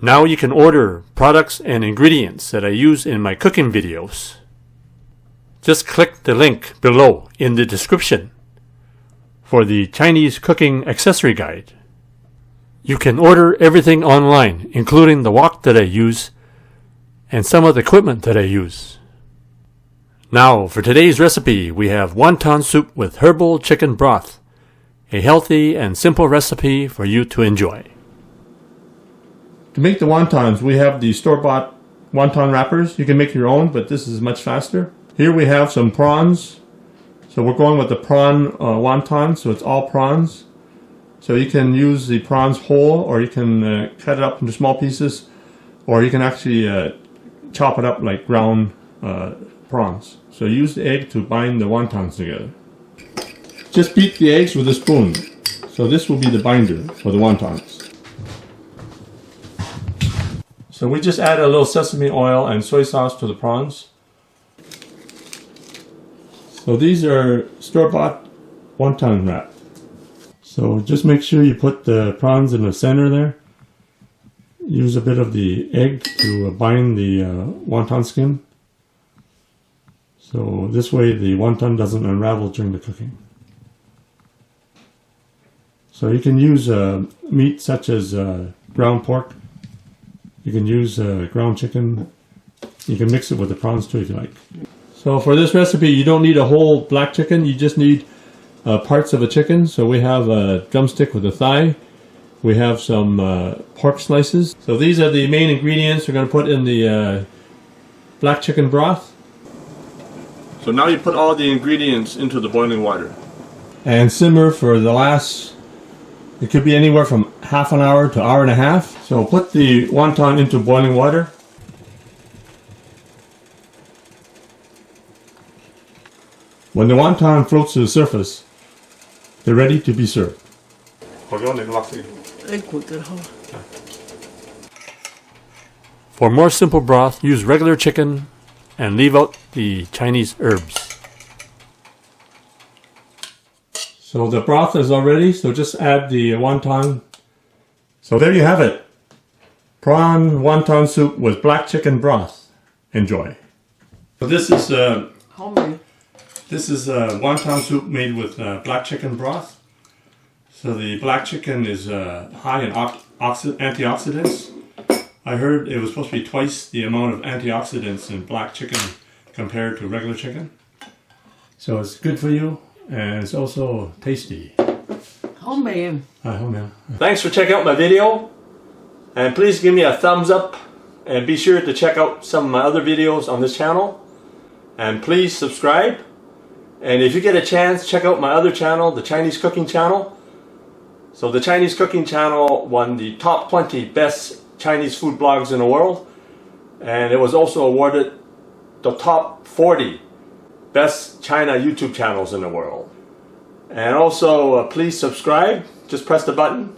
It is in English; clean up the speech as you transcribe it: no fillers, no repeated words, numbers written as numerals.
Now you can order products and ingredients that I use in my cooking videos. Just click the link below in the description for the Chinese cooking accessory guide. You can order everything online, including the wok that I use and some of the equipment that I use. Now, for today's recipe, we have wonton soup with herbal chicken broth, a healthy and simple recipe for you to enjoy. To make the wontons, we have the store-bought wonton wrappers. You can make your own, but this is much faster. Here we have some prawns. So we're going with the prawn wonton, so it's all prawns. So you can use the prawns whole, or you can cut it up into small pieces, or you can actually chop it up like ground prawns. So use the egg to bind the wontons together. Just beat the eggs with a spoon. So this will be the binder for the wontons. So we just add a little sesame oil and soy sauce to the prawns. So these are store-bought wonton wrap. So just make sure you put the prawns in the center there. Use a bit of the egg to bind the wonton skin. So this way the wonton doesn't unravel during the cooking. So you can use meat such as ground pork. You can use ground chicken. You can mix it with the prawns too if you like. So for this recipe you don't need a whole black chicken, you just need parts of a chicken. So we have a drumstick with a thigh. We have some pork slices. So these are the main ingredients we're going to put in the black chicken broth. So now you put all the ingredients into the boiling water. And simmer for the last, it could be anywhere from half an hour to hour and a half. So put the wonton into boiling water. When the wonton floats to the surface, they're ready to be served. For more simple broth, use regular chicken and leave out the Chinese herbs. So the broth is all ready, so just add the wonton. So there you have it. Prawn wonton soup with black chicken broth. Enjoy. So this is wonton soup made with black chicken broth. So the black chicken is high in antioxidants. I heard it was supposed to be twice the amount of antioxidants in black chicken compared to regular chicken. So it's good for you, and it's also tasty. Thanks for checking out my video, and please give me a thumbs up, and be sure to check out some of my other videos on this channel, and please subscribe. And if you get a chance, check out my other channel, the Chinese cooking channel. So the Chinese cooking channel won the top 20 best Chinese food blogs in the world, and it was also awarded the top 40 best China YouTube channels in the world. And also please subscribe, just press the button